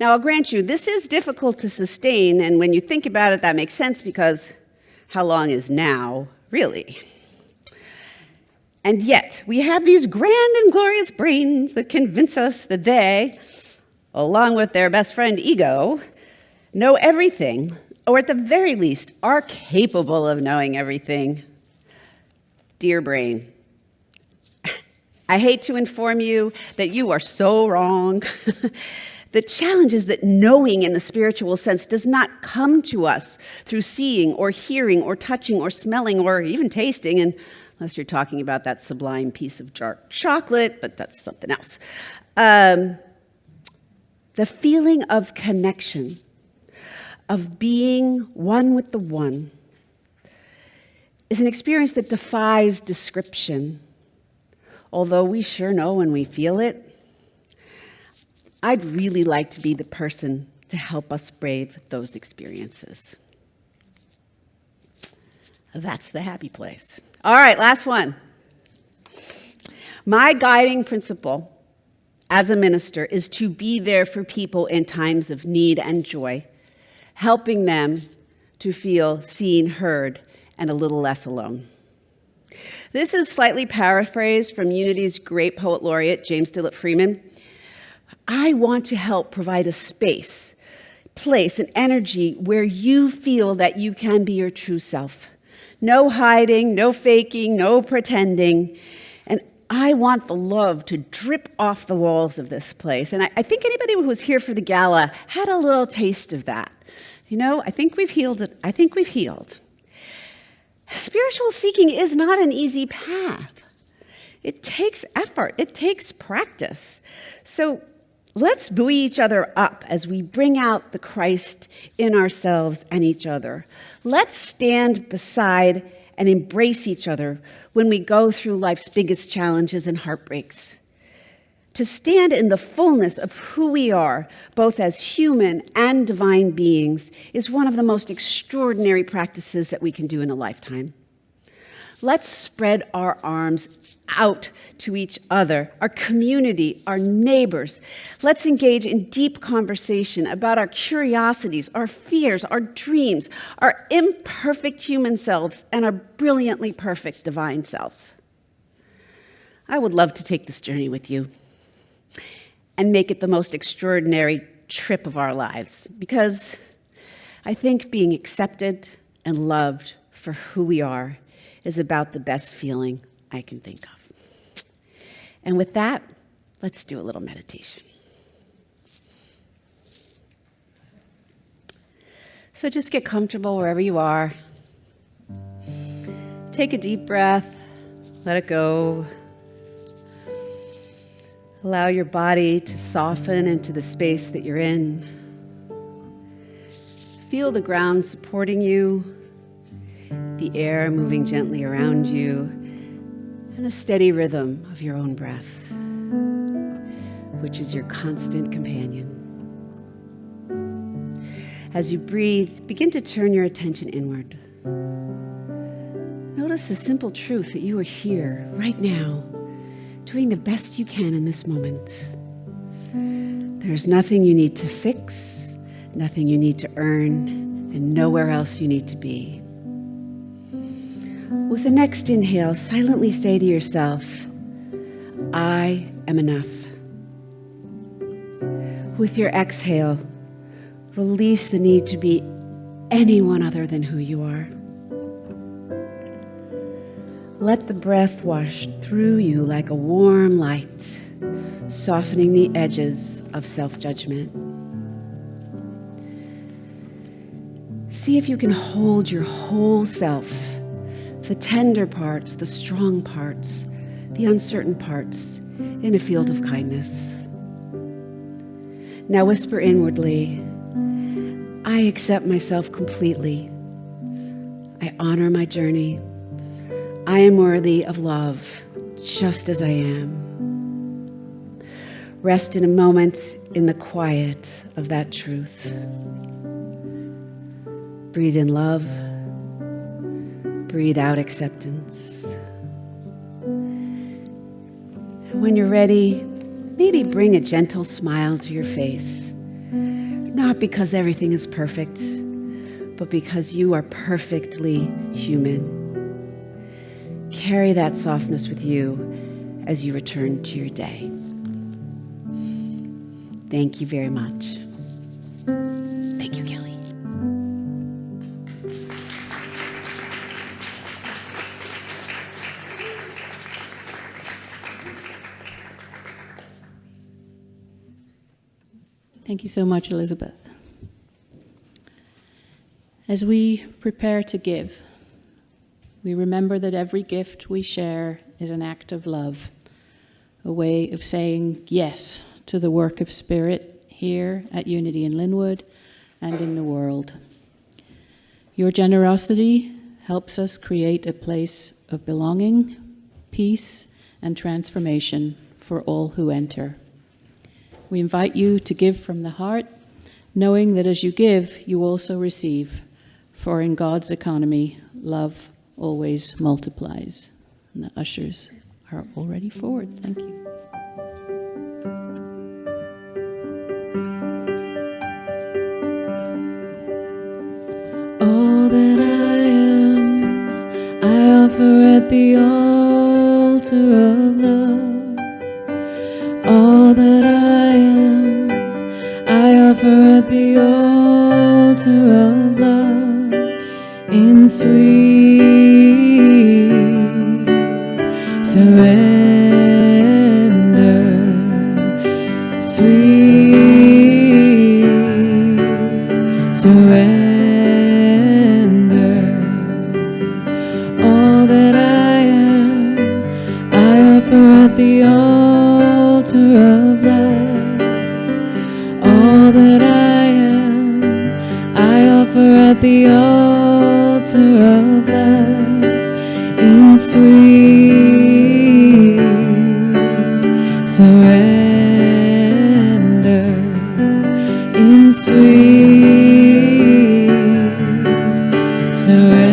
Now, I'll grant you, this is difficult to sustain, and when you think about it, that makes sense because how long is now, really? And yet, we have these grand and glorious brains that convince us that they, along with their best friend ego, know everything, or at the very least, are capable of knowing everything. Dear brain, I hate to inform you that you are so wrong. The challenge is that knowing in the spiritual sense does not come to us through seeing or hearing or touching or smelling or even tasting, unless you're talking about that sublime piece of dark chocolate, but that's something else. The feeling of connection, of being one with the one, is an experience that defies description. Although we sure know when we feel it, I'd really like to be the person to help us brave those experiences. That's the happy place. All right, last one. My guiding principle as a minister is to be there for people in times of need and joy, helping them to feel seen, heard, and a little less alone. This is slightly paraphrased from Unity's great poet laureate, James Dillett Freeman. I want to help provide a space, place, and energy where you feel that you can be your true self. No hiding, no faking, no pretending. And I want the love to drip off the walls of this place. And I think anybody who was here for the gala had a little taste of that. You know, I think we've healed it. I think we've healed. Spiritual seeking is not an easy path. It takes effort. It takes practice. So let's buoy each other up as we bring out the Christ in ourselves and each other. Let's stand beside and embrace each other when we go through life's biggest challenges and heartbreaks. To stand in the fullness of who we are, both as human and divine beings, is one of the most extraordinary practices that we can do in a lifetime. Let's spread our arms out to each other, our community, our neighbors. Let's engage in deep conversation about our curiosities, our fears, our dreams, our imperfect human selves, and our brilliantly perfect divine selves. I would love to take this journey with you and make it the most extraordinary trip of our lives, because I think being accepted and loved for who we are is about the best feeling I can think of. And with that, let's do a little meditation. So just get comfortable wherever you are. Take a deep breath, let it go. Allow your body to soften into the space that you're in. Feel the ground supporting you, the air moving gently around you, and a steady rhythm of your own breath, which is your constant companion. As you breathe, begin to turn your attention inward. Notice the simple truth that you are here, right now, doing the best you can in this moment. There's nothing you need to fix, nothing you need to earn, and nowhere else you need to be. With the next inhale, silently say to yourself, I am enough. With your exhale, release the need to be anyone other than who you are. Let the breath wash through you like a warm light, softening the edges of self-judgment. See if you can hold your whole self, the tender parts, the strong parts, the uncertain parts, in a field of kindness. Now whisper inwardly, I accept myself completely. I honor my journey. I am worthy of love, just as I am. Rest in a moment in the quiet of that truth. Breathe in love. Breathe out acceptance. When you're ready, maybe bring a gentle smile to your face. Not because everything is perfect, but because you are perfectly human. Carry that softness with you as you return to your day. Thank you very much. Thank you, Kelly.
Thank you so much, Elizabeth. As we prepare to give, we remember that every gift we share is an act of love, a way of saying yes to the work of Spirit here at Unity in Lynnwood and in the world. Your generosity helps us create a place of belonging, peace, and transformation for all who enter. We invite you to give from the heart, knowing that as you give, you also receive, for in God's economy, love always multiplies. And the ushers are already forward. Thank you.
All that I am, I offer at the altar of love. All that I am, I offer at the altar of love in sweet surrender. surrender. All that I am, I offer at the altar of love. All that I am, I offer at the altar of love. In sweet surrender, in sweet surrender.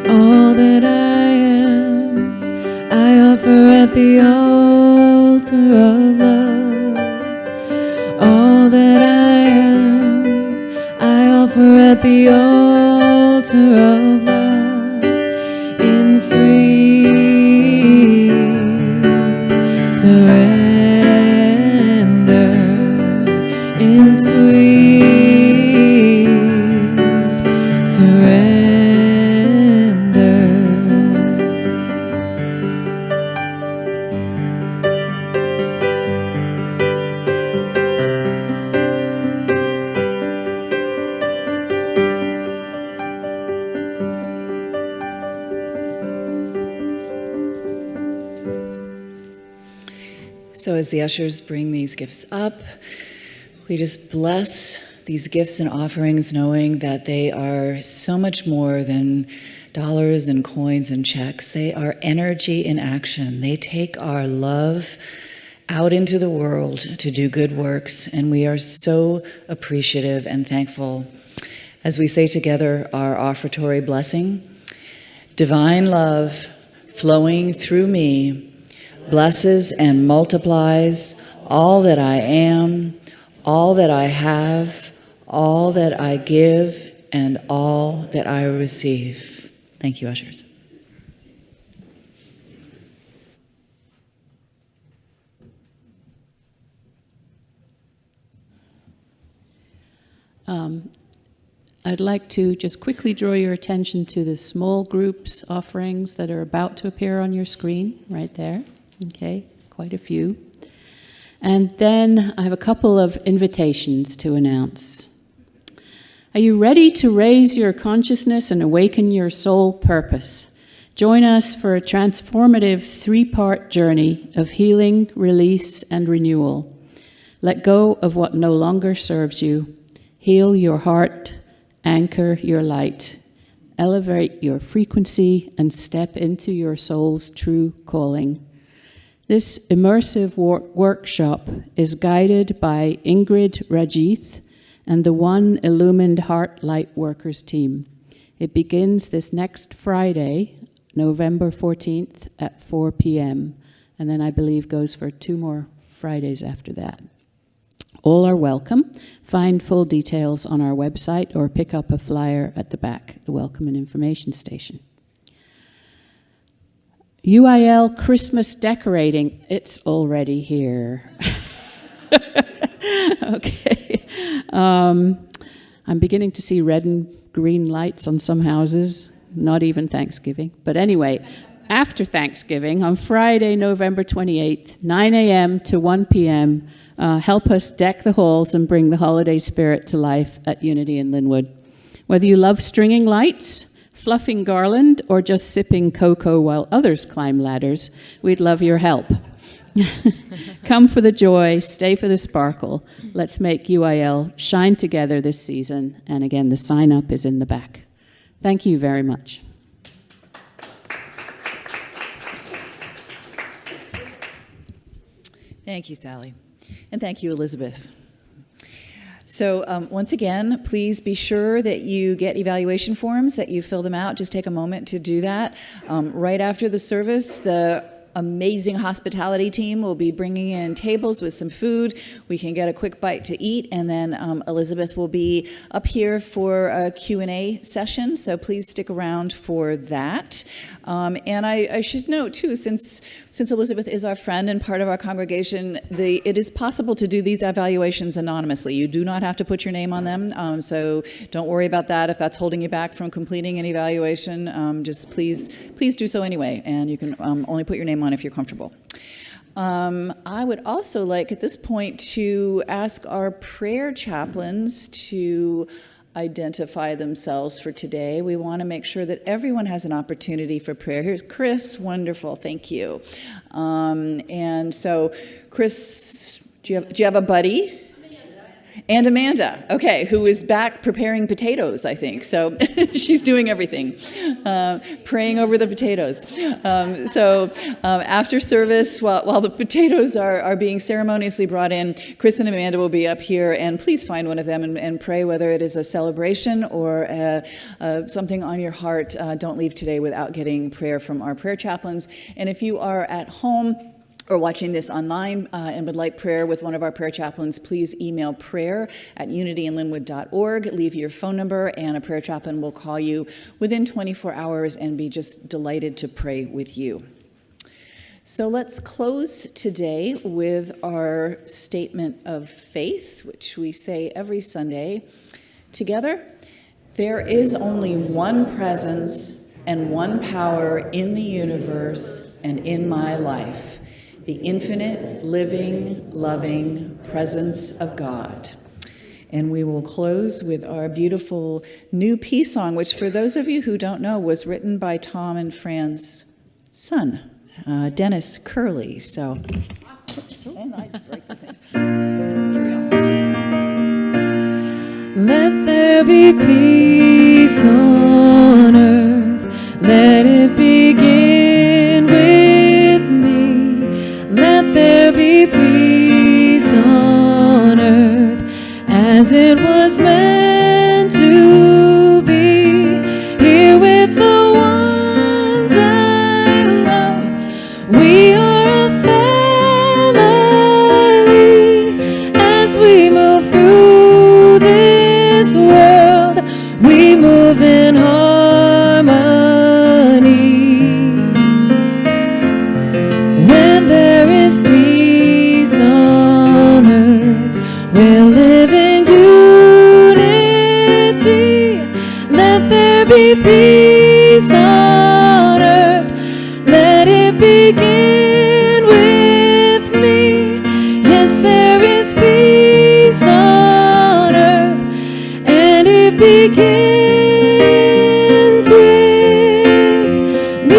All that I am, I offer at the altar of love. All that I am, I offer at the altar of love. In sweet surrender, in sweet surrender.
So as the ushers bring these gifts up, we just bless these gifts and offerings, knowing that they are so much more than dollars and coins and checks. They are energy in action. They take our love out into the world to do good works, and we are so appreciative and thankful. As we say together our offertory blessing, divine love flowing through me blesses and multiplies all that I am, all that I have, all that I give, and all that I receive. Thank you, ushers.
I'd like to just quickly draw your attention to the small groups offerings that are about to appear on your screen right there. Okay, quite a few. And then I have a couple of invitations to announce. Are you ready to raise your consciousness and awaken your soul purpose? Join us for a transformative 3-part journey of healing, release, and renewal. Let go of what no longer serves you. Heal your heart, anchor your light, elevate your frequency, and step into your soul's true calling. This immersive workshop is guided by Ingrid Rajith and the One Illumined Heart Light Workers team. It begins this next Friday, November 14th at 4 p.m., and then I believe goes for 2 more Fridays after that. All are welcome. Find full details on our website or pick up a flyer at the back, the Welcome and Information Station. UIL Christmas decorating, it's already here. Okay. I'm beginning to see red and green lights on some houses, not even Thanksgiving. But anyway, after Thanksgiving, on Friday, November 28th, 9 a.m. to 1 p.m., help us deck the halls and bring the holiday spirit to life at Unity in Lynnwood. Whether you love stringing lights, fluffing garland, or just sipping cocoa while others climb ladders, we'd love your help. Come for the joy, stay for the sparkle. Let's make UIL shine together this season. And again, the sign up is in the back. Thank you very much.
Thank you, Sally. And thank you, Elizabeth. So once again, please be sure that you get evaluation forms, that you fill them out. Just take a moment to do that. Right after the service, the amazing hospitality team will be bringing in tables with some food. We can get a quick bite to eat, and then Elizabeth will be up here for a Q&A session, so please stick around for that. And I should note, too, since Elizabeth is our friend and part of our congregation, it is possible to do these evaluations anonymously. You do not have to put your name on them, so don't worry about that. If that's holding you back from completing an evaluation, just please do so anyway, and you can only put your name on if you're comfortable. I would also like at this point to ask our prayer chaplains to identify themselves for today. We want to make sure that everyone has an opportunity for prayer. Here's Chris. Wonderful. Thank you. And so, Chris, do you have a buddy? And Amanda, okay, who is back preparing potatoes, I think. So she's doing everything, praying over the potatoes. After service, while the potatoes are being ceremoniously brought in, Chris and Amanda will be up here, and please find one of them and pray, whether it is a celebration or something on your heart. Don't leave today without getting prayer from our prayer chaplains. And if you are at home or watching this online and would like prayer with one of our prayer chaplains, please email prayer@unityinlynnwood.org. Leave your phone number, and a prayer chaplain will call you within 24 hours and be just delighted to pray with you. So let's close today with our statement of faith, which we say every Sunday together. There is only one presence and one power in the universe and in my life: the infinite, living, loving presence of God. And we will close with our beautiful new peace song, which, for those of you who don't know, was written by Tom and Fran's son, Dennis Curley. So, and I break the things.
Let there be peace on earth. Let it begin with me. Let there be peace on earth as it was meant to be. Here with the ones I love, we are a family. As we move through this world, we move in harmony. When there is peace on earth, we'll live in unity. Let there be peace on earth. Let it begin with me. Yes, there is peace on earth, and it begins with me.